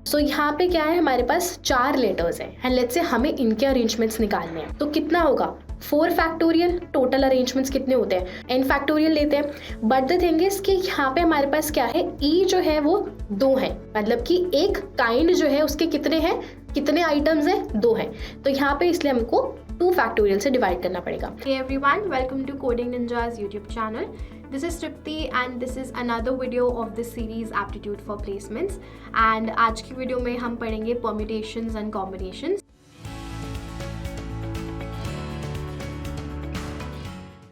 सो यहाँ पे क्या है, हमारे पास 4 लेटर्स हैं एंड लेट्स से हमें इनके अरेंजमेंट्स निकालने हैं। तो कितना होगा 4 फैक्टोरियल, टोटल अरेंजमेंट्स कितने होते हैं n फैक्टोरियल लेते हैं। बट द थिंग इज कि यहाँ पे हमारे पास क्या है, e जो है वो 2 है, मतलब कि एक काइंड जो है उसके कितने हैं, कितने आइटम्स हैं, 2 हैं। तो यहाँ पे इसलिए हमको 2 फैक्टोरियल से डिवाइड करना पड़ेगा। Hey everyone, welcome to Coding Ninja's YouTube channel. This is Tripti and this is another video of this series Aptitude for Placements. And आज की वीडियो में हम पढ़ेंगे permutations and combinations.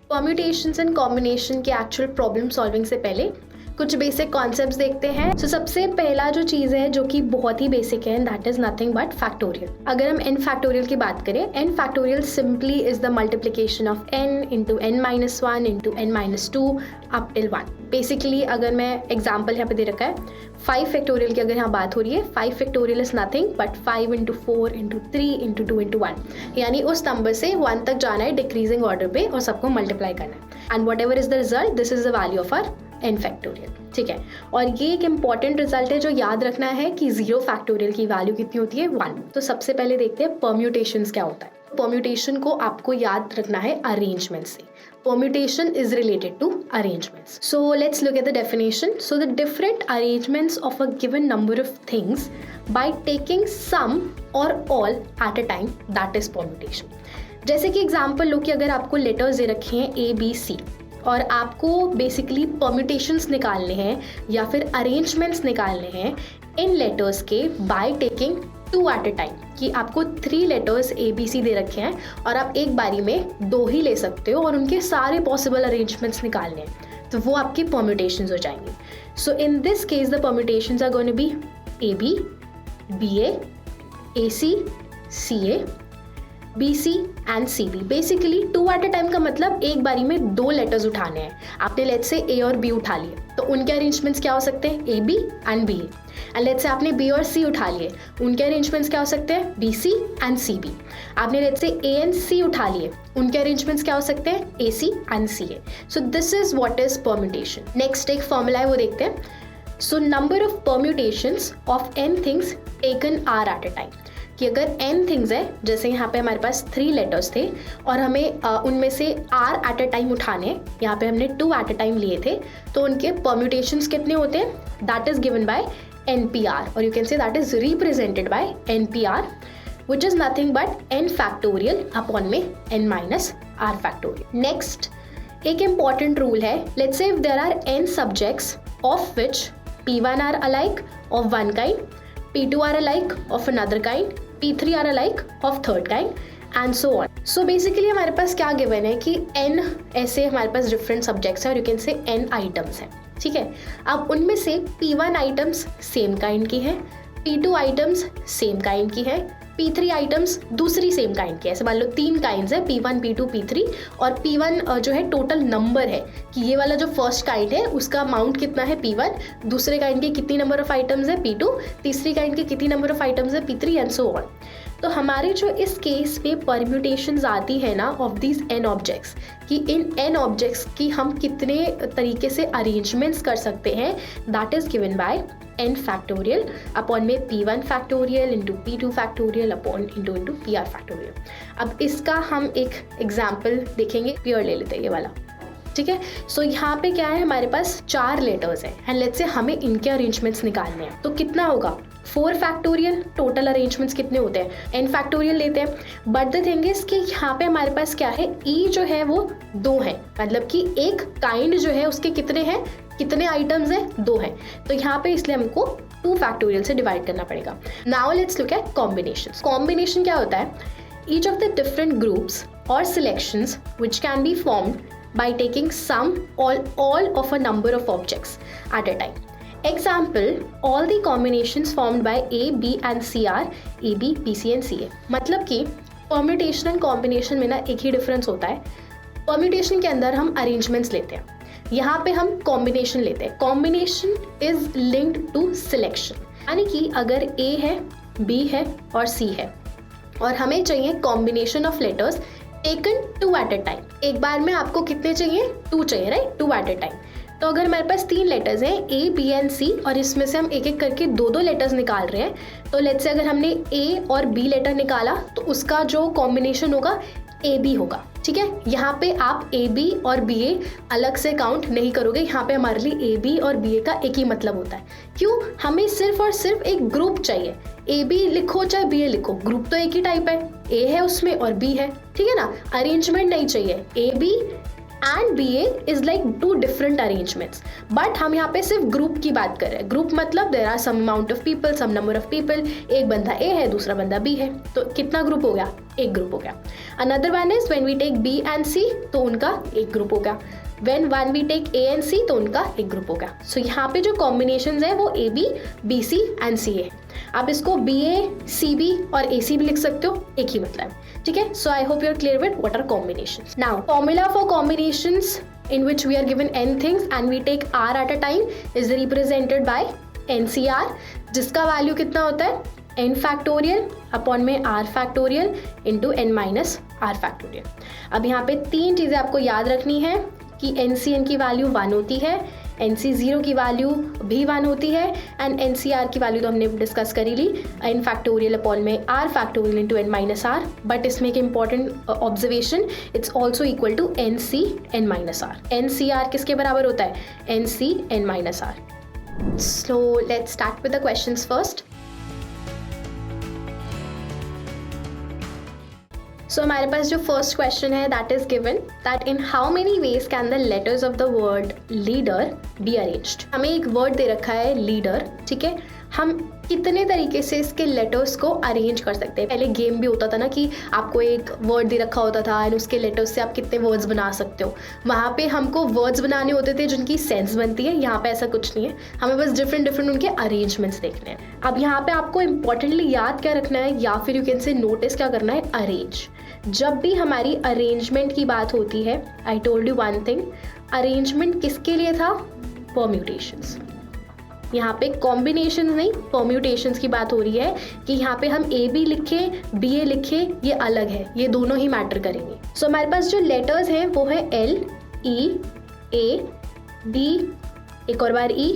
Permutations and combination के actual problem solving से पहले कुछ basic concepts देखते हैं। सो सबसे पहला जो चीज़ है जो कि बहुत ही बेसिक है, that is nothing but factorial. अगर हम n फैक्टोरियल की बात करें, n factorial simply is the multiplication of n into n-1 into n-2 up till 1। Basically अगर मैं एग्जाम्पल यहाँ पे दे रखा है 5 फैक्टोरियल की अगर यहाँ बात हो रही है, 5 factorial is nothing but 5 into 4 into 3 into 2 into 1, यानी उस नंबर से 1 तक जाना है डिक्रीजिंग ऑर्डर पे और सबको मल्टीप्लाई करना है। And whatever is the result, this is the value of R n factorial. ठीक है, और ये एक इंपॉर्टेंट रिजल्ट है जो याद रखना है कि 0 फैक्टोरियल की वैल्यू कितनी होती है, 1। तो सबसे पहले देखते हैं परम्यूटेशंस क्या होता है। परम्यूटेशन को आपको याद रखना है अरेंजमेंट से। Permutation is related to arrangements. So let's look at the definition. So the different arrangements of a given number of things by taking some or all at a time, that is permutation. जैसे कि example लो कि अगर आपको letters दे रखे हैं A, B, C और आपको basically permutations निकालने हैं या फिर अरेंजमेंट्स निकालने हैं इन लेटर्स के by taking 2 at a time, कि आपको 3 लेटर्स A, B, C दे रखे हैं और आप एक बारी में 2 ही ले सकते हो और उनके सारे पॉसिबल अरेंजमेंट्स निकालने हैं, तो वो आपकी परम्यूटेशंस हो जाएंगे। So in this case the permutations are going to be AB, BA, AC, CA, BC and CB। Basically 2 at a time का मतलब एक बारी में 2 लेटर्स उठाने हैं। आपने लेट्स से A और B उठा लिए, तो उनके अरेंजमेंट्स क्या हो सकते हैं, AB and BA। And let's say आपने B और C उठा लिए, उनके अरेंजमेंट्स क्या हो सकते हैं, BC एंड CB। आपने let's say A and C उठा लिए, उनके अरेंजमेंट्स क्या हो सकते हैं, AC and CA। So this is what is permutation. Next एक फॉर्मूला है वो देखते हैं। So number of permutations of n things taken R at a time, कि अगर n थिंग्स है, जैसे यहाँ पे हमारे पास 3 लेटर्स थे और हमें उनमें से r एट अ टाइम उठाने, यहाँ पे हमने 2 एट अ टाइम लिए थे, तो उनके परम्यूटेशंस कितने होते हैं, that is given bye NPR, और you can say that is represented by NPR which is nothing but n factorial upon में n minus r factorial. Next एक important rule है, let's say if there are n subjects of which P1 are alike of one kind, P2 are alike of another kind, P3 are alike of third kind and so on. So basically हमारे पास क्या given है कि n ऐसे हमारे पास different subjects हैं और you can say n items हैं, ठीक है। अब उनमें से P1 आइटम्स सेम काइंड की है, P2 आइटम्स सेम काइंड की है, P3 आइटम्स दूसरी सेम काइंड की है। ऐसे मान लो 3 काइंड्स है, P1, P2, P3, और P1 जो है टोटल नंबर है कि ये वाला जो फर्स्ट काइंड है उसका अमाउंट कितना है P1, दूसरे काइंड के कितनी नंबर ऑफ आइटम्स है P2, तीसरी काइंड के कितनी नंबर ऑफ आइटम्स है P3 एंड सो ऑन। तो हमारे जो इस केस पे परम्यूटेशंस आती है ना ऑफ दीज n ऑब्जेक्ट्स, कि इन n ऑब्जेक्ट्स की हम कितने तरीके से अरेंजमेंट्स कर सकते हैं, that is given bye n factorial upon में P1 factorial into P2 factorial upon into PR factorial. अब इसका हम एक एग्जाम्पल देखेंगे, प्योर ले लेते हैं ये वाला, ठीक है। सो यहाँ पे क्या है, हमारे पास 4 लेटर्स हैं एंड लेट्स से हमें इनके अरेंजमेंट्स निकालने हैं। तो कितना होगा 4 फैक्टोरियल, टोटल अरेंजमेंट्स कितने होते हैं, n फैक्टोरियल लेते हैं। बट द थिंग इज कि यहाँ पे हमारे पास क्या है, e जो है वो 2 है, मतलब कि एक काइंड जो है उसके कितने हैं, कितने आइटम्स हैं, 2 हैं। तो यहाँ पे इसलिए हमको 2 फैक्टोरियल से डिवाइड करना पड़ेगा। Now let's look at combinations. Combination क्या होता है, each of the different groups और selections which can be formed by taking some or all of a number of objects at a time. Example, all the combinations formed by A, B and C are AB, BC and CA. मतलब कि permutation and combination में ना एक ही difference होता है। permutation के अंदर हम arrangements लेते हैं, यहाँ पे हम combination लेते हैं। combination is linked to selection, यानी कि अगर A है, B है और C है और हमें चाहिए combination of letters taken 2 at a time, एक बार में आपको कितने चाहिए, 2 चाहिए, राइट, 2 एट अ टाइम। तो अगर हमारे पास 3 लेटर्स हैं A, B एंड C और इसमें से हम एक एक करके 2-2 लेटर्स निकाल रहे हैं, तो लेट्स से अगर हमने A और B लेटर निकाला तो उसका जो कॉम्बिनेशन होगा AB होगा, ठीक है। यहाँ पे आप AB और BA अलग से काउंट नहीं करोगे, यहाँ पे हमारे लिए AB और BA का एक ही मतलब होता है। क्यों? हमें सिर्फ और सिर्फ एक ग्रुप चाहिए। AB लिखो चाहे BA लिखो, ग्रुप तो एक ही टाइप है, A है उसमें और B है, ठीक है ना। अरेंजमेंट नहीं चाहिए। AB and BA is like 2 different arrangements, but हम यहाँ पे सिर्फ ग्रुप की बात कर रहे हैं। ग्रुप मतलब there are some amount of people, some number of people, एक बंदा A है दूसरा बंदा B है, तो कितना ग्रुप हो गया? एक ग्रुप हो गया। Another one is when we take B and C, तो उनका एक ग्रुप हो गया। When we take A and C, तो उनका एक ग्रुप हो गया। सो यहाँ पे जो कॉम्बिनेशंस है वो AB, BC एंड C है। आप इसको BA, CB और AC भी लिख सकते हो, एक ही मतलब, ठीक है। So I hope you are clear with what are combinations. Now formula for combinations in which we are given n things and we take r at a time is represented by NCR, जिसका value कितना होता है? n factorial upon में r factorial into n minus r factorial. अब यहाँ पे 3 चीज़ें आपको याद रखनी है कि NCN की वैल्यू 1 होती है, NC0 की वैल्यू भी 1 होती है एंड NCR की वैल्यू तो हमने डिस्कस करी ली, n फैक्टोरियल अपॉन में r factorial into n minus r। But इसमें एक important observation, it's also equal to NC n minus r। NCR किसके बराबर होता है? NC n minus r। So let's start with the questions first. So हमारे पास जो फर्स्ट क्वेश्चन है that is given that in how many ways can the letters of the word leader be arranged. हमें एक word दे रखा है leader, ठीक है। हम कितने तरीके से इसके लेटर्स को अरेंज कर सकते हैं? पहले गेम भी होता था ना कि आपको एक वर्ड दे रखा होता था एंड उसके लेटर्स से आप कितने वर्ड्स बना सकते हो। वहाँ पे हमको वर्ड्स बनाने होते थे जिनकी सेंस बनती है, यहाँ पे ऐसा कुछ नहीं है, हमें बस डिफरेंट उनके अरेंजमेंट्स देखने हैं। अब यहाँ पे आपको इंपॉर्टेंटली याद क्या रखना है या फिर यू कैन से नोटिस क्या करना है? अरेंज। जब भी हमारी अरेंजमेंट की बात होती है, I told you one thing, arrangement किसके लिए था? परम्यूटेशंस। यहाँ पे कॉम्बिनेशन नहीं, परम्यूटेशंस की बात हो रही है कि यहाँ पे हम AB लिखें, BA लिखें, ये अलग है, ये दोनों ही मैटर करेंगे। सो हमारे पास जो लेटर्स हैं वो है L, E, A, D, एक और बार E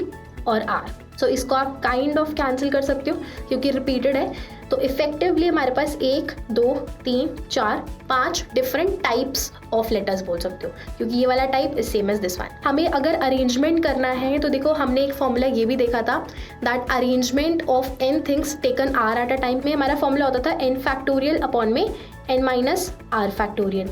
और R। सो इसको आप काइंड ऑफ कैंसिल कर सकते हो क्योंकि रिपीटेड है। तो इफेक्टिवली हमारे पास 1, 2, 3, 4, 5 डिफरेंट टाइप्स ऑफ लेटर्स बोल सकते हो क्योंकि ये वाला type is same as this one. हमें अगर अरेंजमेंट करना है तो देखो हमने एक फॉर्मूला ये भी देखा था that arrangement of n things taken r eight a time में हमारा फॉर्मूला होता था n फैक्टोरियल अपॉन में n minus r factorial.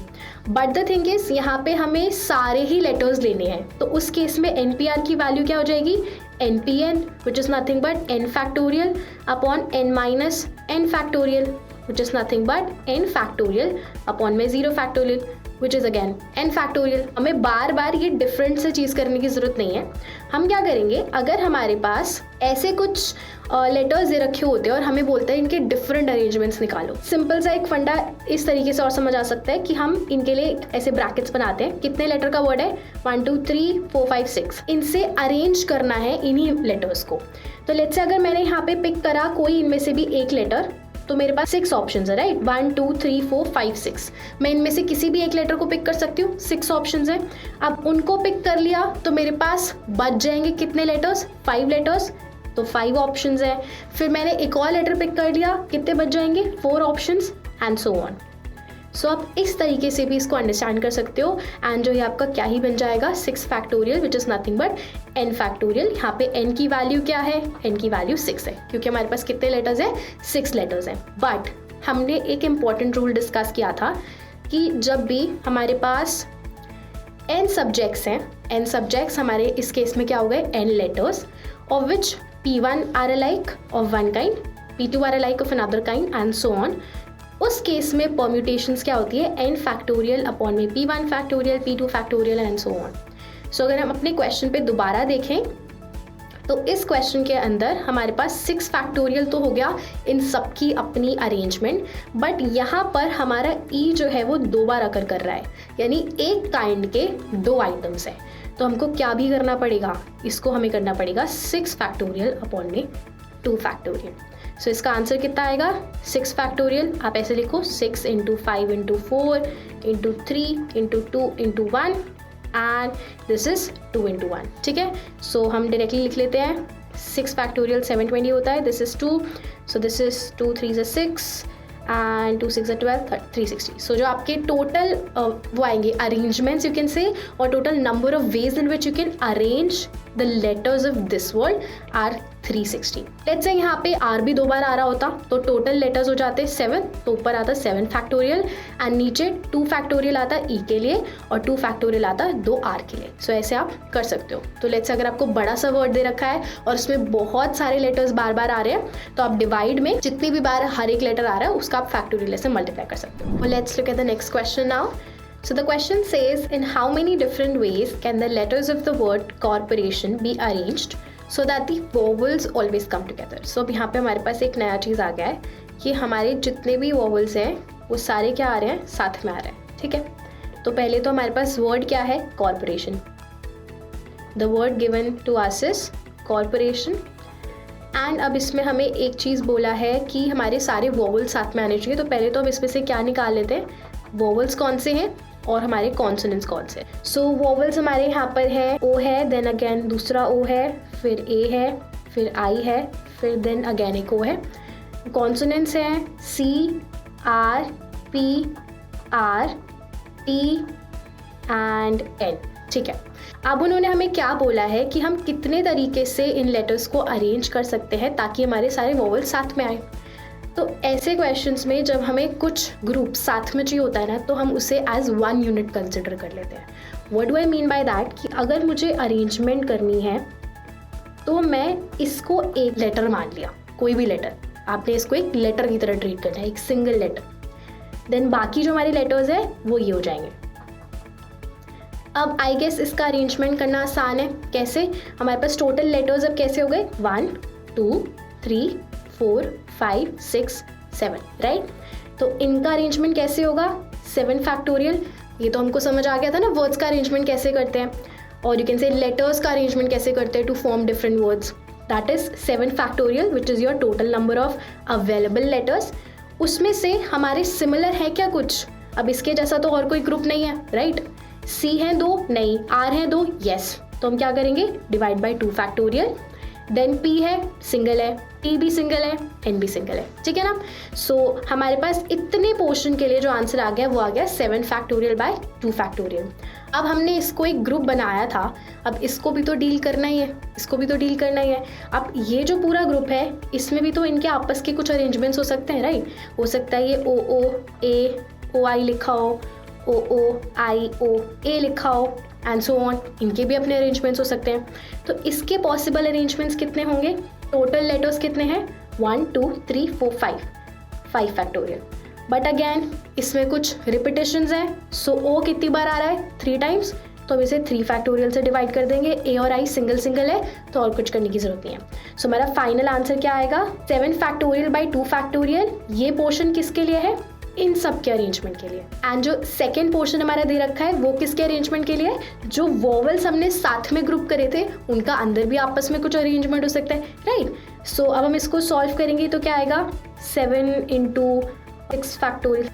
But the thing is यहाँ पे हमें सारे ही लेटर्स लेने हैं, तो उस केस में npr की वैल्यू क्या हो जाएगी? npn which is nothing but n factorial upon n minus n factorial which is nothing but n factorial upon में 0 factorial which is again n factorial। हमें बार बार ये डिफरेंट से चीज़ करने की ज़रूरत नहीं है। हम क्या करेंगे, अगर हमारे पास ऐसे कुछ लेटर्स दे रखे होते हैं और हमें बोलते हैं इनके डिफरेंट अरेंजमेंट्स निकालो, सिंपल सा एक फंडा इस तरीके से और समझ आ सकता है कि हम इनके लिए ऐसे ब्रैकेट्स बनाते हैं। कितने लेटर का वर्ड है? 1 2 3 4 5 6। इनसे अरेंज करना है इन्हीं लेटर्स को। तो लेट्स से अगर मैंने यहाँ पे पिक करा कोई इनमें से भी एक लेटर, तो मेरे पास 6 ऑप्शंस है, राइट? 1 2 3 4 5 6। मैं इनमें से किसी भी एक लेटर को पिक कर सकती हूँ, 6 ऑप्शंस हैं। अब उनको पिक कर लिया तो मेरे पास बच जाएंगे कितने लेटर्स? 5 लेटर्स, तो 5 ऑप्शंस है। फिर मैंने एक और लेटर पिक कर लिया, कितने बच जाएंगे? 4 ऑप्शंस एंड सो ऑन। सो आप इस तरीके से भी इसको अंडरस्टैंड कर सकते हो एंड जो ये आपका क्या ही बन जाएगा? 6 factorial which is nothing but n factorial. यहाँ पे n की वैल्यू क्या है? n की वैल्यू 6 है क्योंकि हमारे पास कितने लेटर्स हैं? 6 लेटर्स हैं। बट हमने एक इम्पॉर्टेंट रूल डिस्कस किया था कि जब भी हमारे पास n सब्जेक्ट्स हैं, n सब्जेक्ट्स हमारे इस केस में क्या हो गए? n letters of which P1 are alike of one kind, P2 are alike of another kind and so on. उस केस में परम्यूटेशंस क्या होती है? n फैक्टोरियल अपॉन में P1 factorial, P2 factorial and so on. So अगर हम अपने question पे दोबारा देखें तो इस क्वेश्चन के अंदर हमारे पास 6 फैक्टोरियल तो हो गया इन सब की अपनी अरेंजमेंट, बट यहाँ पर हमारा E जो है वो 2 बार अकर कर रहा है, यानी एक काइंड के 2 आइटम्स हैं। तो हमको क्या भी करना पड़ेगा? इसको हमें करना पड़ेगा 6 फैक्टोरियल अपॉन में 2 फैक्टोरियल। सो इसका आंसर कितना आएगा? 6 फैक्टोरियल। आप ऐसे लिखो 6 × 5 × 4 × 3 × 2 × 1 एंड दिस इज 2 into 1, ठीक है. सो हम डायरेक्टली लिख लेते हैं 6 फैक्टोरियल 720 होता है. This is 2, so this is 2 3 6 and 2 6 12 360. सो जो आपके टोटल वो आएंगे अरेंजमेंट्स यू कैन से, और total number of ways in which you can arrange the letters of this word are 360. Let's say यहाँ पे आर भी 2 बार आ रहा होता तो टोटल लेटर्स हो जाते 7, तो ऊपर आता 7 फैक्टोरियल एंड नीचे 2 फैक्टोरियल आता ई के लिए और 2 फैक्टोरियल आता 2 आर के लिए. सो ऐसे आप कर सकते हो. तो लेट्स से अगर आपको बड़ा सा वर्ड दे रखा है और उसमें बहुत सारे लेटर्स बार बार आ रहे हैं तो आप डिवाइड में जितनी भी बार हर एक लेटर आ रहा है उसका आप फैक्टोरियल से मल्टीप्लाई कर सकते हो. Let's look at the next question now. So the question says, in how many different ways can the letters of the word corporation be arranged so that the vowels always come together? So अब यहाँ पे हमारे पास एक नया चीज़ आ गया है कि हमारे जितने भी vowels हैं वो सारे क्या आ रहे हैं, साथ में आ रहे हैं, ठीक है. तो पहले तो हमारे पास वर्ड क्या है, corporation. The word given to us is corporation. And अब इसमें हमें एक चीज़ बोला है कि हमारे सारे वोवल्स साथ में आने चाहिए. तो पहले तो हम इसमें से क्या निकाल लेते हैं, वोवल्स कौन से हैं और हमारे कॉन्सोनेंट्स कौन से. सो वोवल्स हमारे यहाँ पर है, ओ है, देन अगेन दूसरा ओ है, फिर ए है, फिर आई है, फिर देन अगेन एक ओ है. कॉन्सोनेंट्स हैं C, R, P, R, T and N, ठीक है. अब उन्होंने हमें क्या बोला है कि हम कितने तरीके से इन लेटर्स को अरेंज कर सकते हैं ताकि हमारे सारे वोवल्स साथ में आए. तो ऐसे क्वेश्चंस में जब हमें कुछ ग्रुप साथ में चाहिए होता है ना तो हम उसे एज 1 यूनिट कंसिडर कर लेते हैं. What do I mean by that कि अगर मुझे अरेंजमेंट करनी है तो मैं इसको एक लेटर मान लिया, कोई भी लेटर, आपने इसको एक लेटर की तरह ट्रीट करना है, एक सिंगल लेटर. देन बाकी जो हमारे लेटर्स हैं वो ये हो जाएंगे. अब आई गेस इसका अरेंजमेंट करना आसान है. कैसे, हमारे पास टोटल लेटर्स अब कैसे हो गए, 1 2 3 4 5 6 7, राइट. तो इनका अरेंजमेंट कैसे होगा, 7 फैक्टोरियल. ये तो हमको समझ आ गया था ना वर्ड्स का अरेंजमेंट कैसे करते हैं, और यू कैन से लेटर्स का अरेंजमेंट कैसे करते हैं to form different words. That is 7 factorial which is your total number of available letters. उसमें से हमारे सिमिलर है क्या कुछ, अब इसके जैसा तो और कोई ग्रुप नहीं है, राइट. सी हैं 2, नहीं. आर हैं 2, यस. तो हम क्या करेंगे, divide by 2 factorial. Then P है, सिंगल है, टी भी सिंगल है, एन भी सिंगल है, ठीक है ना. सो हमारे पास इतने पोर्शन के लिए जो आंसर आ गया वो आ गया 7 फैक्टोरियल बाय 2 फैक्टोरियल. अब हमने इसको एक ग्रुप बनाया था, अब इसको भी तो डील करना ही है, इसको भी तो डील करना ही है. अब ये जो पूरा ग्रुप है इसमें भी तो इनके आपस के कुछ अरेंजमेंट्स हो सकते हैं, राइट. हो सकता है ये ओ ओ ए ओ आई लिखा हो, ओ ओ आई ओ ए लिखा हो एंड सो ऑन. इनके भी अपने अरेंजमेंट्स हो सकते हैं. तो इसके पॉसिबल अरेंजमेंट्स कितने होंगे, टोटल लेटर्स कितने हैं, 1 2 3 4 5 फैक्टोरियल. बट अगेन इसमें कुछ रिपीटेशंस हैं. सो ओ कितनी बार आ रहा है, 3 टाइम्स. तो हम इसे 3 फैक्टोरियल से डिवाइड कर देंगे. ए और आई सिंगल सिंगल है तो और कुछ करने की जरूरत नहीं है. सो हमारा फाइनल आंसर क्या आएगा, 7 फैक्टोरियल बाई 2 फैक्टोरियल. ये पोर्शन किसके लिए है, इन सब के अरेंजमेंट के लिए. एंड जो सेकेंड पोर्शन हमारा दे रखा है वो किसके अरेंजमेंट के लिए, जो वोवल्स हमने साथ में ग्रुप करे थे उनका अंदर भी आपस में कुछ अरेंजमेंट हो सकता है, राइट. सो अब हम इसको सॉल्व करेंगे तो क्या आएगा, 7 into 6 फैक्टोरियल,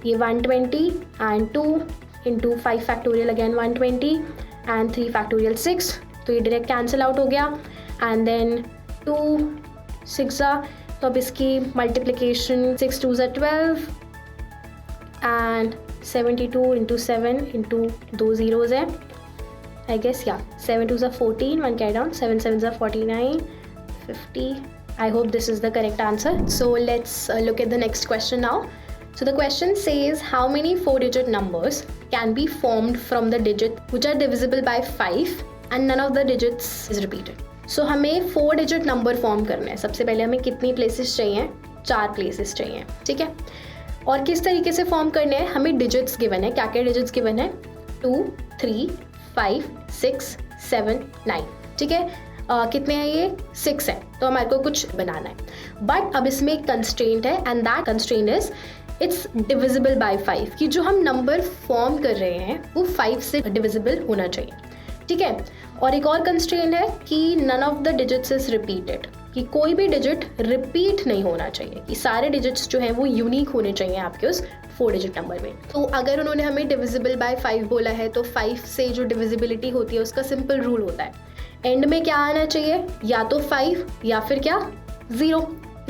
ये 120 and 2 into 5 factorial again 120 and 3 factorial 6. तो ये डायरेक्ट कैंसिल आउट हो गया. एंड देन 2 6 तो अब इसकी multiplication 6 2 12 and 72 into 7 into 2 zeros है, आई गेस. या 7 2 14, 1 carry down, 7 7 49 50. I hope this is the correct answer. So let's look at the next question now. So the question says, how many 4-digit numbers can be formed from the digit which are divisible by 5 and none of the digits is repeated? So हमें 4-digit number form करना है. सबसे पहले हमें कितनी places चाहिए, 4 places चाहिए, ठीक है. और किस तरीके से फॉर्म करने हैं, हमें डिजिट्स गिवन है. क्या क्या डिजिट्स गिवन है, 2 3 5 6 7 9, ठीक है. कितने हैं ये, 6 है. तो हमारे को कुछ बनाना है. बट अब इसमें एक कंस्ट्रेंट है and that constraint is it's divisible by 5, कि जो हम नंबर फॉर्म कर रहे हैं वो 5 से डिविजिबल होना चाहिए, ठीक है. और एक और कंस्ट्रेंट है कि none of the digits is repeated, कि कोई भी डिजिट रिपीट नहीं होना चाहिए, कि सारे डिजिट्स जो हैं वो यूनिक होने चाहिए आपके उस 4 डिजिट नंबर में। तो अगर उन्होंने हमें डिविजिबल बाय 5 बोला है तो 5 से जो डिविजिबिलिटी होती है उसका सिंपल रूल होता है, एंड में क्या आना चाहिए, या तो 5 या फिर क्या 0,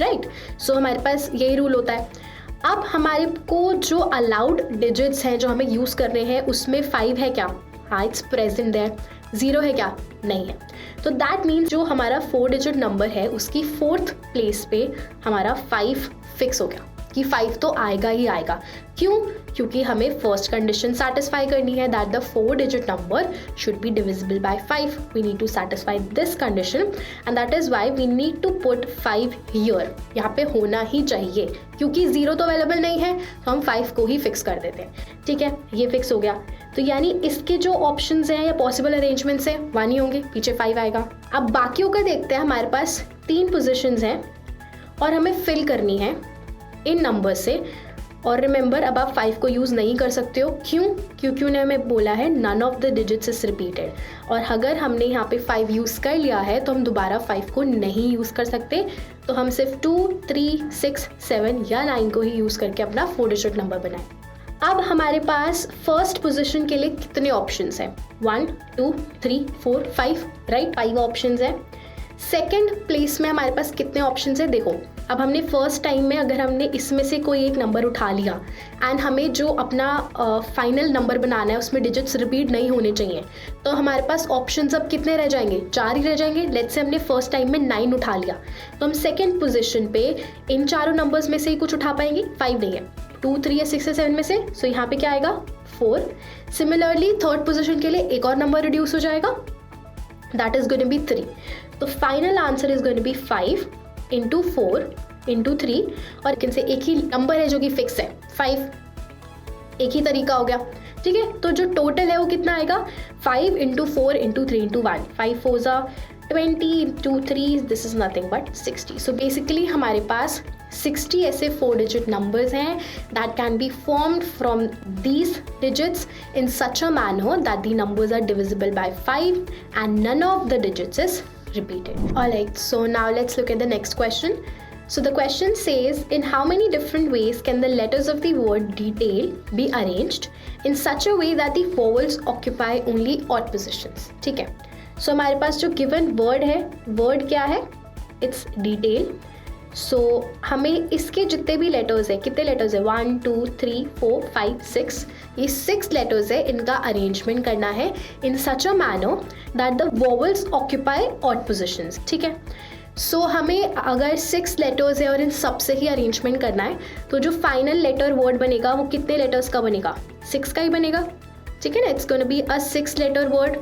राइट। सो हमारे पास यही रूल होता है। अब हमारे को जो अलाउड डिजिट्स हैं जो हमें यूज़ करने हैं उसमें 5 है क्या, हाँ इट्स प्रेजेंट देयर, 0 है क्या, नहीं है। तो दैट मीन्स जो हमारा 4 डिजिट नंबर है उसकी 4th प्लेस पे हमारा 5 फिक्स हो गया कि 5 तो आएगा ही आएगा। क्यों? क्योंकि हमें फर्स्ट कंडीशन सेटिस्फाई करनी है that the 4 digit number should be divisible by 5। We need to satisfy this condition and that is why we need to put 5 here. यहाँ पे होना ही चाहिए, क्योंकि 0 तो अवेलेबल नहीं है तो हम 5 को ही फिक्स कर देते हैं। ठीक है, ये फिक्स हो गया। तो यानी इसके जो ऑप्शंस हैं या पॉसिबल अरेंजमेंट्स हैं 1 ही होंगे, पीछे 5 आएगा। अब बाकियों का देखते हैं। हमारे पास 3 पोजीशंस हैं और हमें फिल करनी है इन नंबर से। और रिमेंबर, अब आप 5 को यूज़ नहीं कर सकते हो। क्यों? क्योंकि उन्हें हमें बोला है none of the digits is repeated, और अगर हमने यहाँ पे 5 यूज़ कर लिया है तो हम दोबारा 5 को नहीं यूज़ कर सकते। तो हम सिर्फ 2, 3, 6, 7 या 9 को ही यूज़ करके अपना 4 डिजिट नंबर बनाएं। अब हमारे पास फर्स्ट पोजीशन के लिए कितने ऑप्शंस हैं? 1, 2, 3, 4, 5, राइट, 5 ऑप्शंस हैं। सेकंड प्लेस में हमारे पास कितने ऑप्शंस हैं? देखो, अब हमने फर्स्ट टाइम में अगर हमने इसमें से कोई एक नंबर उठा लिया एंड हमें जो अपना फाइनल नंबर बनाना है उसमें डिजिट्स रिपीट नहीं होने चाहिए, तो हमारे पास ऑप्शंस अब कितने रह जाएंगे? 4 ही रह जाएंगे। लेट्स से हमने फर्स्ट टाइम में 9 उठा लिया, तो हम सेकेंड पोजिशन पे इन चारों नंबर्स में से ही कुछ उठा पाएंगे? 5 नहीं है, 2, 3 या 6 या 7 में से। सो यहाँ पे क्या आएगा? 4। सिमिलरली थर्ड पोजिशन के लिए एक और नंबर रिड्यूस हो जाएगा, that is going to be 3। तो final answer is going to be 5 into 4 into 3, और लेकिन से एक ही नंबर है जो कि फिक्स है 5, एक ही तरीका हो गया। ठीक है, तो जो टोटल है वो कितना आएगा? 5 इंटू 4 इंटू 3 इंटू 1, 5 4 जा 20 into 3, this is nothing but 60। So basically हमारे पास 60 ऐसे 4 डिजिट नंबर्स हैं that can be formed from these digits in such a manner that the numbers are divisible by 5 and none of the digits is repeated. Alright, so now let's look at the next question. So the question says, in how many different ways can the letters of the word detail be arranged in such a way that the vowels occupy only odd positions? ठीक है, so हमारे पास जो given word है, word क्या है? It's detail. So हमें इसके जितने भी लेटर्स है, कितने लेटर्स है? 1, 2, 3, 4, 5, 6, ये 6 लेटर्स है, इनका अरेंजमेंट करना है in such a manner that the vowels occupy odd positions. ठीक है, सो हमें अगर 6 लेटर्स है और इन सब से ही अरेंजमेंट करना है, तो जो फाइनल लेटर वर्ड बनेगा वो कितने लेटर्स का बनेगा? 6 का ही बनेगा। ठीक है ना, it's gonna be a 6 letter word.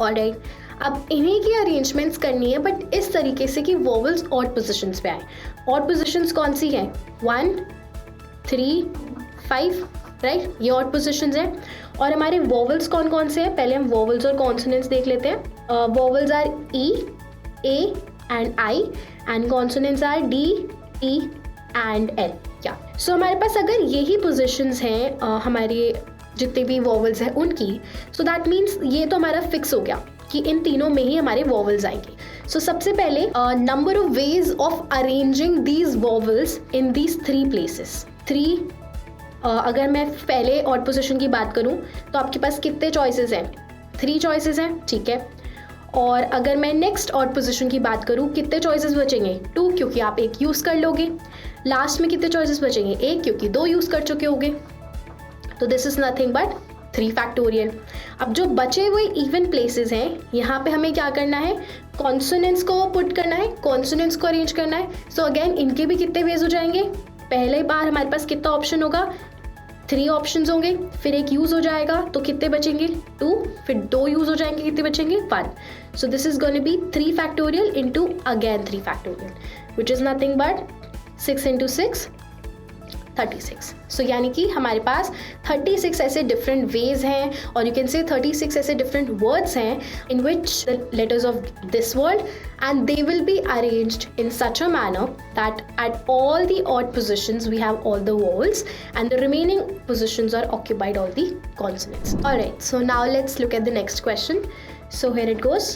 Alright, अब इन्हीं की अरेंजमेंट्स करनी है बट इस तरीके से कि वोवल्स ऑड पोजीशंस पे आए। ऑड पोजीशंस कौन सी हैं? 1, 3, 5, राइट, ये ऑड पोजीशंस हैं। और हमारे वोवल्स कौन कौन से हैं? पहले हम वोवल्स और कॉन्सोनेंट्स देख लेते हैं। Vowels R E, A and I, and consonants R D, T and L. क्या? सो हमारे पास अगर यही पोजीशंस हैं हमारे जितने भी वोवल्स हैं उनकी, सो दैट मीन्स ये तो हमारा फिक्स हो गया कि इन तीनों में ही हमारे वोवल्स आएंगे। सो सबसे पहले number of ways of arranging these vowels in these 3 places. 3 अगर मैं पहले ऑड पोजीशन की बात करूं तो आपके पास कितने चॉइसेस हैं? 3 चॉइसेस हैं। ठीक है, और अगर मैं नेक्स्ट ऑड पोजीशन की बात करूं, कितने चॉइसेस बचेंगे? 2, क्योंकि आप एक यूज़ कर लोगे। लास्ट में कितने चॉइसेस बचेंगे? 1, क्योंकि 2 यूज़ कर चुके होगे। तो this is nothing but 3 factorial. अब जो बचे हुए इवन प्लेसेस हैं, यहाँ पे हमें क्या करना है? कॉन्सोनेंट्स को पुट करना है, कॉन्सोनेंट्स को अरेंज करना है। सो अगेन इनके भी कितने वेज हो जाएंगे? पहले बार हमारे पास कितना ऑप्शन होगा? 3 ऑप्शंस होंगे, फिर एक यूज हो जाएगा तो कितने बचेंगे? 2, फिर 2 यूज हो जाएंगे, कितने बचेंगे? 1। So this is going to be 3 factorial into again 3 factorial, which is nothing but 6 into 6 36। सो यानी कि हमारे पास 36 ऐसे डिफरेंट वेज हैं, और यू कैन से 36 ऐसे डिफरेंट वर्ड्स हैं in which the letters of this word and they will be arranged in such a manner that at all the odd positions we have all the vowels and the remaining positions are occupied all the consonants. Alright, so now let's look at the next question. So here it goes.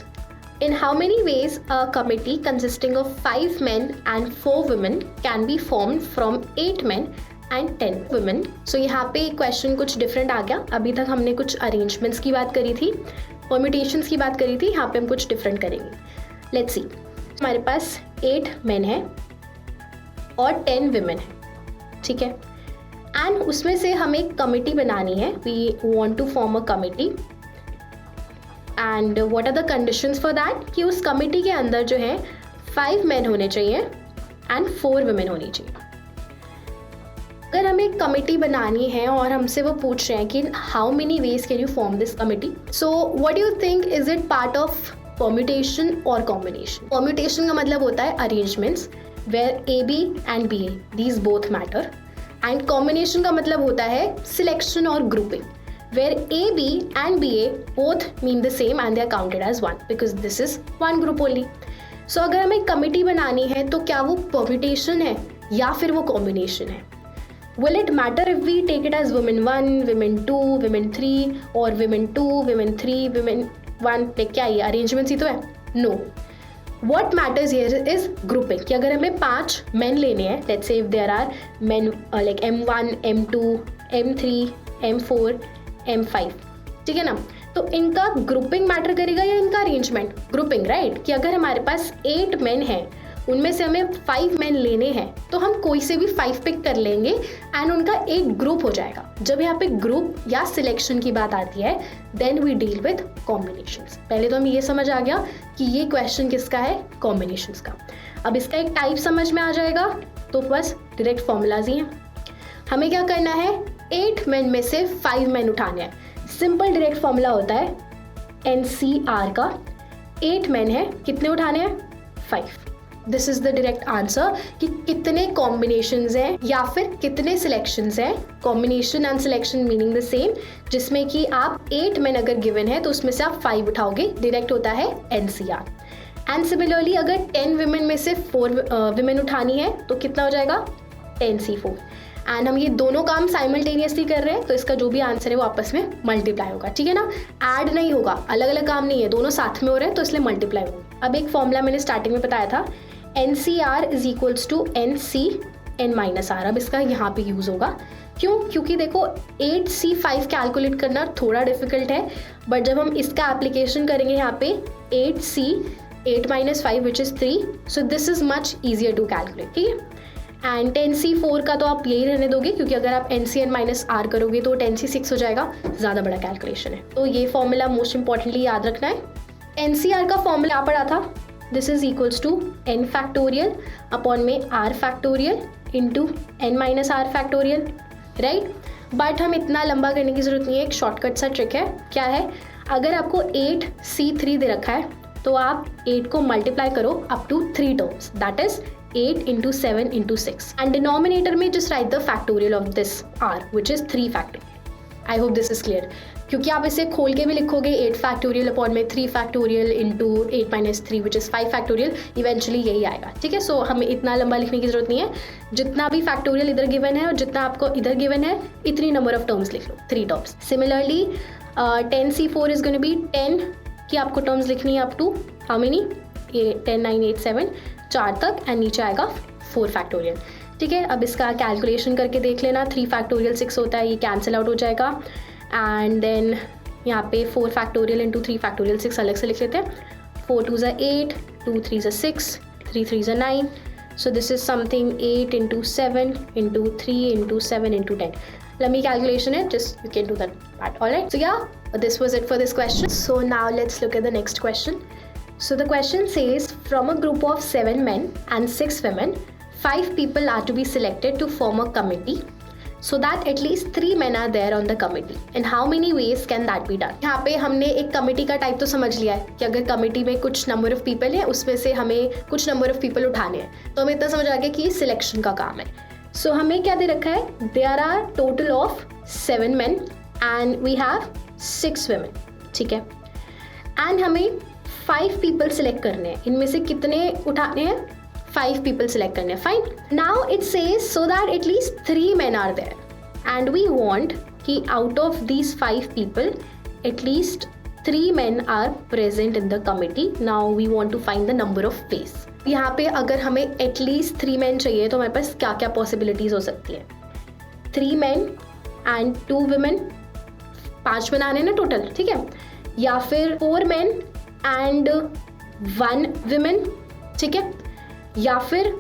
In how many ways a committee consisting of 5 men and 4 women can be formed from 8 men and 10 women? So यहाँ पे question कुछ different आ गया. अभी तक हमने कुछ arrangements की बात करी थी, परम्यूटेशंस की बात करी थी, यहाँ पे हम कुछ डिफरेंट करेंगे. Let's see. हमारे पास 8 मेन है और 10 women है, ठीक है. एंड उसमें से हमें एक कमिटी बनानी है. We want to form a committee. And what are the conditions for that कि उस कमिटी के अंदर जो है 5 मेन होने चाहिए एंड 4 वुमेन होनी चाहिए. अगर हमें एक कमिटी बनानी है और हमसे वो पूछ रहे हैं कि how many ways can you form this committee, so what do you think, is it part of permutation और कॉम्बिनेशन? परम्यूटेशन का मतलब होता है arrangements where A B and B A these both matter, and combination का मतलब होता है selection और grouping where A, B and BA both mean the same and they are counted as one because this is one group only. So अगर हमें committee बनानी है तो क्या वो permutation है या फिर वो combination है? Will it matter if we take it as women 1, women 2, women 3 or women 2, women 3, women 1? like क्या ये arrangements ही तो है? No. What matters here is grouping. कि अगर हमें 5 men लेने हैं, let's say if there are men like M1, M2, M3, M4, M5, ठीक है ना, तो इनका ग्रुपिंग मैटर करेगा या इनका अरेंजमेंट? Grouping, right. कि अगर हमारे पास 8 मेन हैं, उनमें से हमें 5 मेन लेने हैं तो हम कोई से भी 5 पिक कर लेंगे एंड उनका एक ग्रुप हो जाएगा. जब यहाँ पे ग्रुप या सिलेक्शन की बात आती है then we deal with combinations. पहले तो हमें ये समझ आ गया कि ये क्वेश्चन किसका है, कॉम्बिनेशंस का. अब इसका एक टाइप समझ में आ जाएगा तो बस डायरेक्ट फॉर्मूलाज ही हैं. हमें क्या करना है, 8 मेन में से 5 मेन उठाने हैं. सिंपल डायरेक्ट फॉर्मूला होता है NCR का. 8 मेन है, कितने उठाने हैं, 5. This is the direct answer कि कितने कॉम्बिनेशंस हैं या फिर कितने सिलेक्शंस हैं. Combination and selection meaning the same, जिसमें कि आप 8 मेन अगर गिवन है तो उसमें से आप 5 उठाओगे, डायरेक्ट होता है NCR. एंड सिमिलरली अगर 10 वुमेन में से 4 वुमेन उठानी है तो कितना हो जाएगा, 10C4. एंड हम ये दोनों काम साइमल्टेनियसली कर रहे हैं तो इसका जो भी आंसर है वो आपस में मल्टीप्लाई होगा, ठीक है ना. ऐड नहीं होगा, अलग अलग काम नहीं है, दोनों साथ में हो रहे हैं तो इसलिए मल्टीप्लाई होगा. अब एक फॉर्मूला मैंने स्टार्टिंग में बताया था, NCR is equals to NCN-R. अब इसका यहाँ पे यूज़ होगा. क्यों? क्योंकि देखो 8C5 कैलकुलेट करना थोड़ा डिफिकल्ट है, बट जब हम इसका एप्लीकेशन करेंगे यहाँ पे 8C 8 - 5 which is 3, so this is much easier to calculate, ठीक है. एंड 10C4 का तो आप यही रहने दोगे क्योंकि अगर आप NCN-R करोगे तो 10C6 हो जाएगा, ज़्यादा बड़ा कैलकुलेशन है. तो ये फॉर्मूला मोस्ट इंपॉर्टेंटली याद रखना है. NCR का फॉर्मूला यहाँ पढ़ा था, this is equals to N factorial upon में R factorial into N - R factorial, right. But हम इतना लंबा करने की ज़रूरत नहीं है, एक शॉर्टकट सा ट्रिक है. क्या है, अगर आपको 8C3 दे रखा है तो आप 8 को मल्टीप्लाई करो up to 3 terms, that is 8 into 7 into 6, and denominator में just write the factorial of this R which is 3 factorial. I hope this is clear. क्योंकि आप इसे खोल के भी लिखोगे 8 factorial अपॉन में 3 factorial into 8 - 3 which is 5 factorial, eventually यही आएगा, ठीक है. सो हमें इतना लंबा लिखने की जरूरत नहीं है, जितना भी फैक्टोरियल इधर गिवन है और जितना आपको इधर गिवन है इतनी नंबर ऑफ टर्म्स लिख लो, 3 terms. Similarly 10C4 is going to be 10 की आपको टर्म्स लिखनी है अप टू हाउ मेनी, 10 9 8 7 4 तक, एंड नीचे आएगा 4 फैक्टोरियल, ठीक है. अब इसका कैलकुलेशन करके देख लेना, 3 फैक्टोरियल 6 होता है, ये कैंसिल आउट हो जाएगा. एंड देन यहाँ पे 4 फैक्टोरियल इंटू 3 फैक्टोरियल 6 अलग से लिख लेते हैं. 4 2 ज़ा 8, 2 3 ज़ा 6, 3 3 ज़ा 9. सो this is something 8 into 7 into 3 into 7 into 10. Lambhi calculation है, just you can do that part. Alright, so yeah, this was it for this question. So now let's look at the next question. So the question says, from a group of 7 men and 6 women, 5 people are to be selected to form a committee so that at least 3 men are there on the committee. In how many ways can that be done? यहाँ पे हमने एक committee का type तो समझ लिया है कि अगर कमिटी में कुछ नंबर ऑफ पीपल है उसमें से हमें कुछ नंबर ऑफ पीपल उठाने हैं, तो हमें इतना समझ आ गया कि ये सिलेक्शन का काम है. सो हमें क्या दे रखा है, there are total of 7 men and we have 6 women, ठीक है. एंड हमें 5 people सिलेक्ट करने हैं, इनमें से कितने उठाने हैं, 5 people सिलेक्ट करने हैं. Fine. Now it says so that at least 3 men are there and we want कि out of these 5 people at least 3 men are present in the committee. Now we want to find the number of ways. यहाँ पे अगर हमें at least 3 men चाहिए तो हमारे पास क्या क्या पॉसिबिलिटीज हो सकती है. 3 men and 2 women, 5 बनाने ना टोटल, ठीक है. या फिर 4 men and 1 woman, ठीक है. या फिर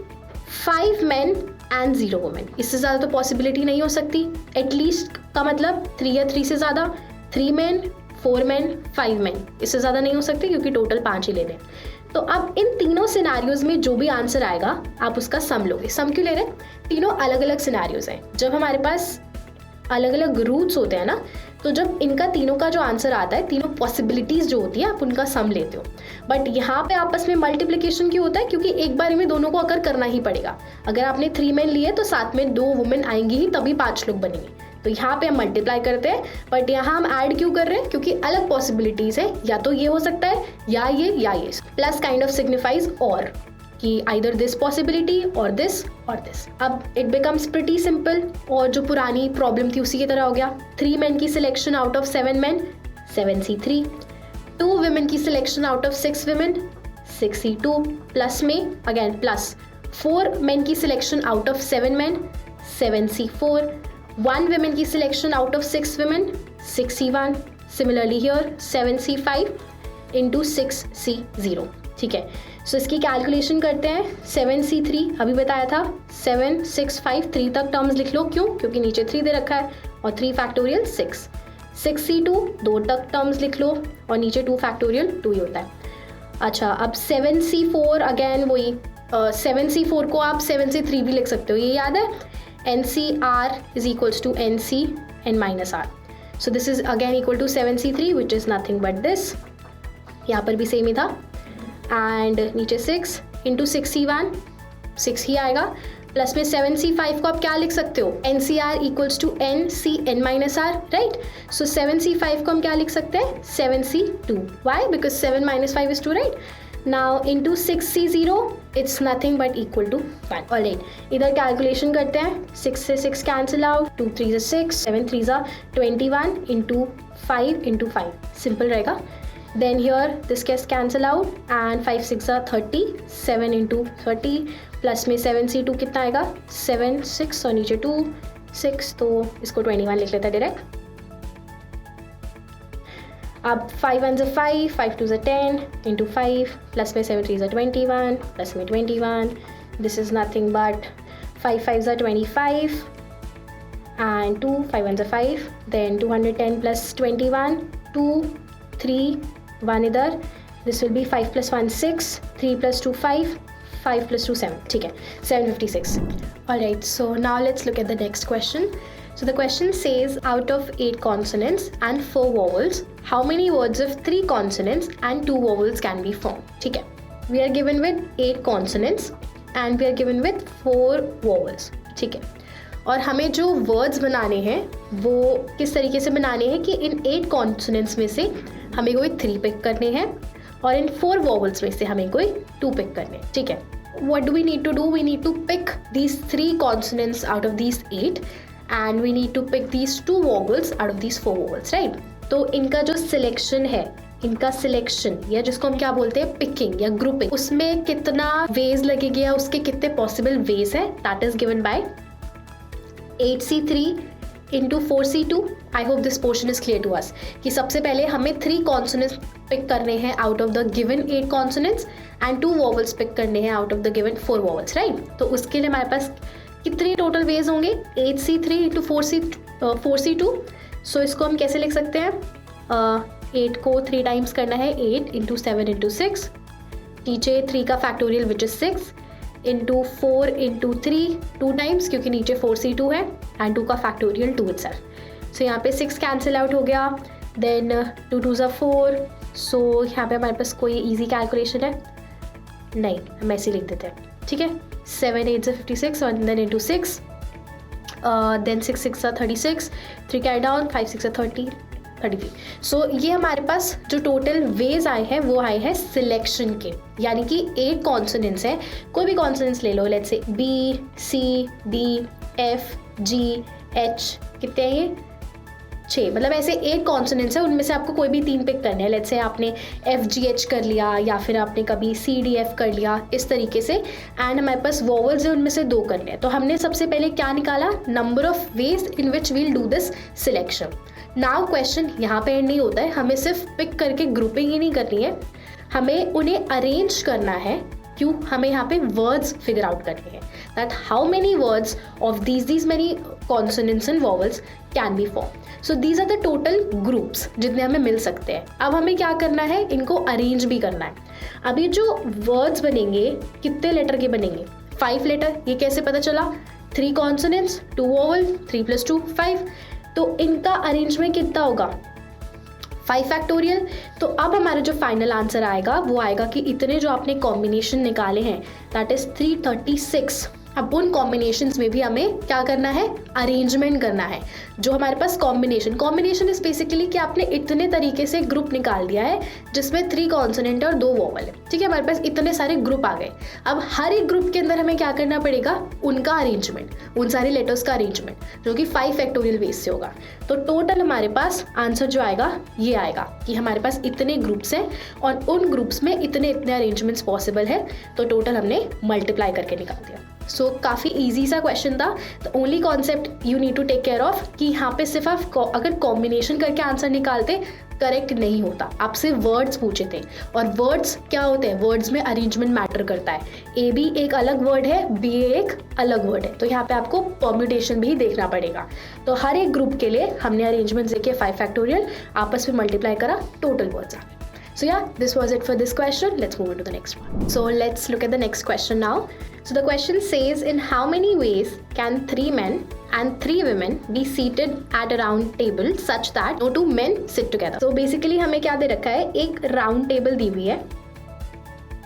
5 men and 0 women. इससे ज़्यादा तो पॉसिबिलिटी नहीं हो सकती. एटलीस्ट का मतलब 3 या 3 से ज़्यादा, 3 men, 4 men, 5 men. इससे ज़्यादा नहीं हो सकती क्योंकि टोटल 5 ही ले रहे हैं. तो अब इन तीनों सिनारियोज में जो भी आंसर आएगा आप उसका सम लोगे. सम क्यों ले रहे हैं? तीनों अलग अलग सिनारियोज हैं. जब हमारे पास अलग अलग रूट्स होते हैं ना, तो जब इनका तीनों का जो आंसर आता है, तीनों पॉसिबिलिटीज जो होती है, आप उनका सम लेते हो. बट यहाँ पे आपस में मल्टीप्लिकेशन क्यों होता है? क्योंकि एक बार में दोनों को अगर करना ही पड़ेगा. अगर आपने 3 men लिए तो साथ में 2 वुमेन आएंगी ही, तभी 5 लोग बनेंगे. तो यहाँ पे हम मल्टीप्लाई करते हैं. बट यहाँ हम ऐड क्यों कर रहे हैं? क्योंकि अलग पॉसिबिलिटीज है. या तो ये हो सकता है या ये या ये. प्लस काइंड ऑफ सिग्निफाइज और कि आइदर दिस पॉसिबिलिटी और दिस और दिस. अब इट बिकम्स प्रिटी सिंपल. और जो पुरानी प्रॉब्लम थी उसी की तरह हो गया. 3 men की selection out of 7 men, 7C3. 2 women की selection out of 6 women, 6C2. Plus में अगेन प्लस 4 men की selection out of 7 men, 7C4. 1 woman की selection out of 6 women, 6C1. Similarly here 7C5 into 6C0. ठीक है. सो इसकी calculation करते हैं. 7C3 अभी बताया था, 7, 6, 5, 3 तक टर्म्स लिख लो. क्यों? क्योंकि नीचे 3 दे रखा है. और 3 फैक्टोरियल 6. 6C2 2 तक टर्म्स लिख लो और नीचे 2 फैक्टोरियल 2 ही होता है. अच्छा, अब 7C4 अगेन वही 7C4 को आप 7C3 भी लिख सकते हो. ये याद है? NCR is equals to NC n minus R. So this is again equal to 7C3 which is nothing but this. यहाँ पर भी सेम ही था. एंड नीचे 6 इंटू 6C1, 6 ही आएगा. प्लस में 7C5 को आप क्या लिख सकते हो? NCR equals to NC n minus R, right. So 7C5 को हम क्या लिख सकते हैं? 7C2. Why? Because 7 minus 5 is 2, right. Now into 6C0 it's nothing but equal to 1. Alright, इधर कैलकुलेशन करते हैं. 6 से 6 कैंसिल आउट, 2 3 से 6, 7 3 जा 21 इंटू 5 इंटू 5. सिंपल रहेगा. Then here this gets cancel out and 5 6 are 30, 7 into 30 plus में 7C2 कितना आएगा? 7 6 और नीचे 2 6, तो इसको 21 लिख लेता है डायरेक्ट. अब 5 1 are 5, 5 2 are 10 into 5 प्लस में 7 3 are 21 प्लस में 21. This is nothing but 5 5 are 25 and 2 5 1 are 5. Then 210 plus 21, 2 3 1 इधर. This will be 5 + 1 6, 3 + 2 5, 5 + 2 7. ठीक है, 756. Alright, so now let's look at the next question. So the question says, out of 8 consonants and 4 vowels, how many words of 3 consonants and 2 vowels can be formed? ठीक है, we are given with 8 consonants and we are given with 4 vowels. ठीक है, और हमें जो words बनाने हैं वो किस तरीके से बनाने हैं कि इन 8 कॉन्सोनेंट्स में से हमें कोई 3 पिक करने हैं और इन 4 वॉवल्स में से हमें कोई 2 पिक करने हैं. ठीक है, what do we need to do? We need to pick these 3 consonants out of these 8 and we need to pick these 2 vowels out of these 4 vowels, right. तो इनका जो सिलेक्शन है, इनका सिलेक्शन या जिसको हम क्या बोलते हैं पिकिंग या ग्रुपिंग, उसमें कितना वेज लगेगा या उसके कितने पॉसिबल वेज है, that is given by 8C3 into 4C2. I hope this portion is clear to us कि सबसे पहले हमें 3 कॉन्सोनेंट्स पिक करने हैं out of the given 8 consonants and 2 vowels pick करने हैं out of the given 4 vowels, right. तो उसके लिए हमारे पास कितने टोटल वेज होंगे? 8C3 into 4C2. सो इसको हम कैसे लिख सकते हैं? 8 को 3 टाइम्स करना है, 8 इंटू 7 इंटू 6. नीचे 3 का factorial which is 6 into 4 into 3 2 times क्योंकि नीचे 4C2 है एंड 2 का फैक्टोरियल 2 इटसेल्फ. सो यहाँ पे 6 कैंसिल आउट हो गया. Then 2 2 are 4. सो यहाँ पे हमारे पास कोई इजी कैलकुलेशन है नहीं, हम ऐसे लिख देते हैं. ठीक है, 7 8 are 56 और then into 6, then 6 6 are 36, 3 carry down, 5 6 are 30, 33. So ये हमारे पास जो टोटल वेज आए हैं वो आए हैं सिलेक्शन के, यानी कि 8 कॉन्सोनेंट्स हैं. कोई भी कॉन्सोनेंट्स ले लो, let's say B C D F G H, कितने हैं ये? 6, मतलब ऐसे 8 कॉन्सोनेंट्स है, उनमें से आपको कोई भी 3 पिक करने हैं। लेट्स से आपने FGH कर लिया या फिर आपने कभी CDF कर लिया इस तरीके से, एंड हमारे पास वोवल्स है उनमें से 2 करने हैं। तो हमने सबसे पहले क्या निकाला, number of ways in which we'll do this selection. Now question यहाँ पे एंड नहीं होता है, हमें सिर्फ पिक करके ग्रुपिंग ही नहीं करनी है, हमें उन्हें अरेंज करना है। क्यों, हमें यहाँ पे वर्ड्स फिगर आउट करने हैं, that how many words of these many consonants and vowels can be formed. So these are the total groups जितने हमें मिल सकते हैं। अब हमें क्या करना है, इनको अरेंज भी करना है। अब ये जो वर्ड्स बनेंगे कितने लेटर के बनेंगे, 5 लेटर। ये कैसे पता चला, 3 कॉन्सोनेंट्स 2 वोवल, 3 + 2 5, तो इनका अरेंजमेंट कितना होगा 5 फैक्टोरियल। तो अब हमारा जो फाइनल आंसर आएगा वो आएगा कि इतने जो आपने कॉम्बिनेशन निकाले हैं दैट इज 336। अब उन कॉम्बिनेशंस में भी हमें क्या करना है, अरेंजमेंट करना है। जो हमारे पास कॉम्बिनेशन इज बेसिकली कि आपने इतने तरीके से ग्रुप निकाल दिया है जिसमें 3 कॉन्सोनेंट और 2 वोवल है, ठीक है। हमारे पास इतने सारे ग्रुप आ गए। अब हर एक ग्रुप के अंदर हमें क्या करना पड़ेगा, उनका अरेंजमेंट, उन सारे लेटर्स का अरेंजमेंट, जो कि 5 फैक्टोरियल बेस से होगा। तो टोटल हमारे पास आंसर जो आएगा ये आएगा कि हमारे पास इतने ग्रुप्स हैं और उन ग्रुप्स में इतने अरेंजमेंट्स पॉसिबल है। तो टोटल हमने मल्टीप्लाई करके निकाल दिया। सो काफ़ी ईजी सा क्वेश्चन था। The only concept you need to take care of कि यहाँ पे सिर्फ आप अगर कॉम्बिनेशन करके आंसर निकालते करेक्ट नहीं होता, आपसे वर्ड्स पूछे थे। और वर्ड्स क्या होते हैं, वर्ड्स में अरेंजमेंट मैटर करता है। AB एक अलग वर्ड है, BA एक अलग वर्ड है, तो यहाँ पे आपको परम्यूटेशन भी देखना पड़ेगा। तो हर एक ग्रुप के लिए हमने अरेंजमेंट देखे 5 फैक्टोरियल, आपस में मल्टीप्लाई करा, टोटल वर्ड्स आ गए। So yeah, this was it for this question. Let's move on to the next one. So let's look at the next question now. So the question says, in how many ways can 3 men and 3 women be seated at a round table such that no 2 men sit together? So basically हमें क्या दे रखा है, एक round table दी हुई है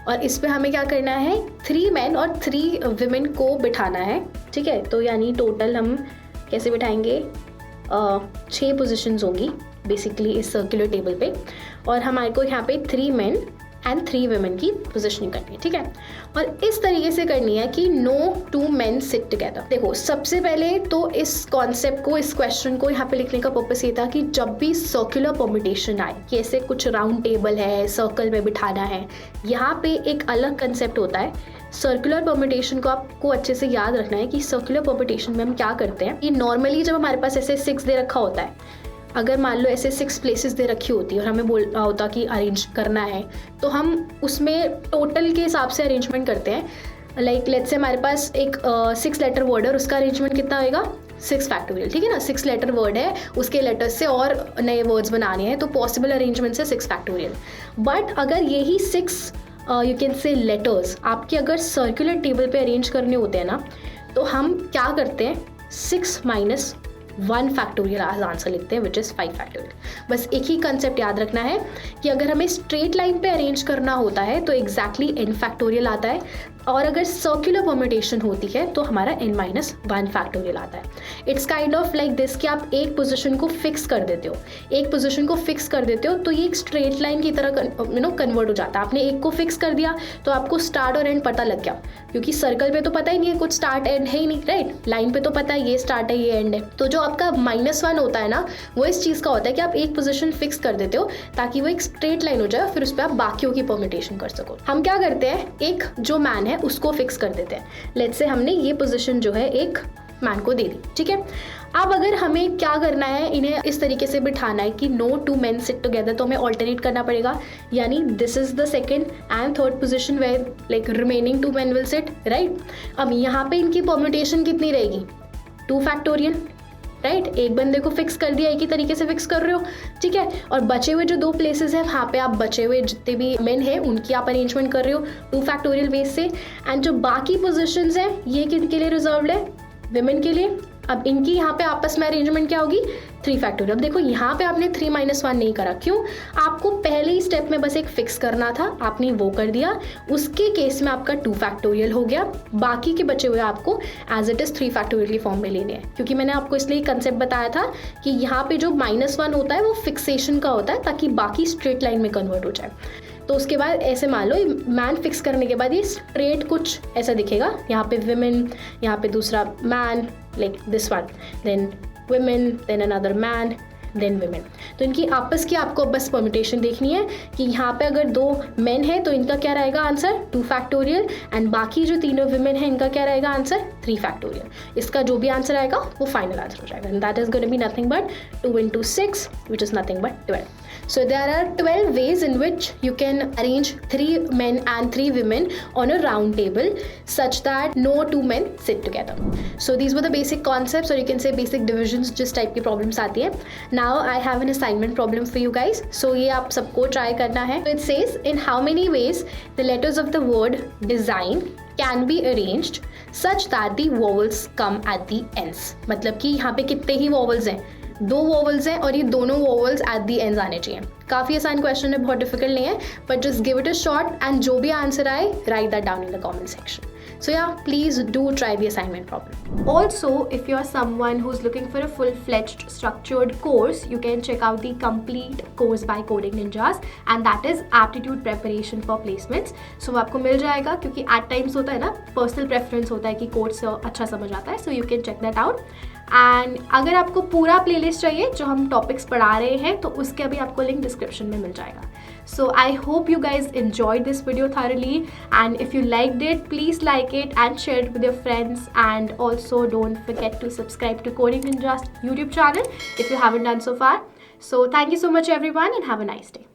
और इस पे हमें क्या करना है, 3 men और 3 women को बिठाना है, ठीक है। तो यानी टोटल हम कैसे बिठाएंगे, 6 पोजिशंस होंगी बेसिकली इस सर्कुलर टेबल पे, और हमारे को यहाँ पे 3 men एंड 3 women की पोजिशनिंग करनी है, ठीक है। और इस तरीके से करनी है कि no 2 men sit together। देखो सबसे पहले तो इस कॉन्सेप्ट को, इस क्वेश्चन को यहाँ पे लिखने का पर्पस ये था कि जब भी सर्कुलर परम्यूटेशन आए कि ऐसे कुछ राउंड टेबल है, सर्कल में बिठाना है, यहाँ पे एक अलग कंसेप्ट होता है सर्कुलर परम्यूटेशन को। आपको अच्छे से याद रखना है कि सर्कुलर परम्यूटेशन में हम क्या करते हैं कि नॉर्मली जब हमारे पास ऐसे 6 दे रखा होता है, अगर मान लो ऐसे 6 प्लेसेस दे रखी होती है और हमें बोल रहा होता कि अरेंज करना है, तो हम उसमें टोटल के हिसाब से अरेंजमेंट करते हैं। लाइक लेट्स से हमारे पास एक 6 लेटर वर्ड है और उसका अरेंजमेंट कितना होएगा, 6 फैक्टोरियल, ठीक है ना। 6 लेटर वर्ड है, उसके लेटर्स से और नए वर्ड्स बनाने हैं, तो पॉसिबल अरेंजमेंट है 6 फैक्टोरियल। बट अगर यही 6 यू कैन से लेटर्स आपके अगर सर्कुलर टेबल पे अरेंज करने होते हैं ना, तो हम क्या करते हैं, 6 - 1 फैक्टोरियल आंसर लिखते हैं, विच इज़ 5 फैक्टोरियल। बस एक ही कंसेप्ट याद रखना है कि अगर हमें स्ट्रेट लाइन पे अरेंज करना होता है तो एग्जैक्टली n फैक्टोरियल आता है, और अगर सर्कुलर परम्यूटेशन होती है तो हमारा n-1 फैक्टोरियल आता है। It's kind of like this कि आप एक पोजीशन को फिक्स कर देते हो, एक पोजीशन को फिक्स कर देते हो तो ये एक स्ट्रेट लाइन की तरह कन्वर्ट हो जाता है। आपने एक को फिक्स कर दिया तो आपको स्टार्ट और एंड पता लग गया, क्योंकि सर्कल पे तो पता ही नहीं है, कुछ स्टार्ट एंड है ही नहीं, राइट। लाइन पे तो पता है ये स्टार्ट है ये एंड है। तो जो आपका -1 होता है ना, वो इस चीज़ का होता है कि आप एक पोजीशन फिक्स कर देते हो ताकि वो एक स्ट्रेट लाइन हो जाए, फिर उस पर आप बाकियों की परम्यूटेशन कर सको। हम क्या करते हैं, एक जो मैन है उसको फिक्स कर देते हैं। लेट्स से हमने ये पोजीशन जो है एक मैन को दे दी, ठीक है। अब अगर हमें क्या करना है, इन्हें इस तरीके से बिठाना है कि no 2 men sit together, तो हमें ऑल्टरनेट करना पड़ेगा। यानी this is the second and third position where like remaining 2 men will sit, right. अब यहाँ पे इनकी परम्यूटेशन कितनी रहेगी, 2 फैक्टोरियल, राइट। एक बंदे को फिक्स कर दिया, एक ही तरीके से फिक्स कर रहे हो, ठीक है। और बचे हुए जो 2 प्लेसेस हैं वहाँ पे आप बचे हुए जितने भी मेन हैं उनकी आप अरेंजमेंट कर रहे हो 2 फैक्टोरियल बेस से। एंड जो बाकी पोजीशंस हैं ये किनके लिए रिजर्व्ड है, विमेन के लिए। अब इनकी यहाँ पे आपस में अरेंजमेंट क्या होगी, 3 फैक्टोरियल। अब देखो यहाँ पे आपने 3 - 1 नहीं करा, क्यों, आपको पहले ही स्टेप में बस एक फिक्स करना था, आपने वो कर दिया। उसके केस में आपका 2 फैक्टोरियल हो गया, बाकी के बचे हुए आपको एज इट इज़ 3 फैक्टोरियल की फॉर्म में लेने हैं। क्योंकि मैंने आपको इसलिए कंसेप्ट बताया था कि यहाँ पे जो -1 होता है वो फिक्सेशन का होता है ताकि बाकी स्ट्रेट लाइन में कन्वर्ट हो जाए। तो उसके बाद ऐसे मान लो मैन फिक्स करने के बाद ये स्ट्रेट कुछ ऐसा दिखेगा, यहाँ पे विमेन, यहाँ पे दूसरा man, like this one, then women, then another man, then women. तो इनकी आपस की आपको बस परम्यूटेशन देखनी है कि यहाँ पे अगर 2 men हैं तो इनका क्या रहेगा आंसर 2 फैक्टोरियल, एंड बाकी जो तीनों women हैं इनका क्या रहेगा आंसर 3 फैक्टोरियल. इसका जो भी आंसर आएगा वो फाइनल आंसर हो जाएगा, and that is going to be nothing but 2 into 6 which is nothing but 12. So there are 12 ways in which you can arrange 3 men and 3 women on a round table such that no 2 men sit together. So these were the basic concepts, or you can say basic divisions जिस type की problems आती है. Now I have an assignment problem for you guys. So ये आप सबको try करना है. So it says in how many ways the letters of the word design can be arranged such that the vowels come at the ends. मतलब कि यहाँ पे कितने ही vowels हैं, 2 वोवल्स हैं और ये दोनों वोवल्स एट दी एंड्स आने चाहिए. काफ़ी आसान क्वेश्चन है, बहुत डिफिकल्ट नहीं है, but just give it a shot and जो भी आंसर आए right that down in the comment section. So yeah, please do try the assignment problem. Also, if you're someone who's looking for a full-fledged structured course, you can check out the complete course by Coding Ninjas, and that is aptitude preparation for placements. So वो आपको मिल जाएगा, क्योंकि at times होता है ना, personal preference होता है कि कोर्स अच्छा समझ आता है. So you can check that out. And अगर आपको पूरा प्लेलिस्ट चाहिए जो हम टॉपिक्स पढ़ा रहे हैं तो उसके भी आपको लिंक डिस्क्रिप्शन में मिल जाएगा. So I hope you guys enjoyed this video thoroughly, and if you liked it, please like it and share it with your friends, and also don't forget to subscribe to Coding Ninjas YouTube channel if you haven't done so far. So thank you so much everyone, and have a nice day.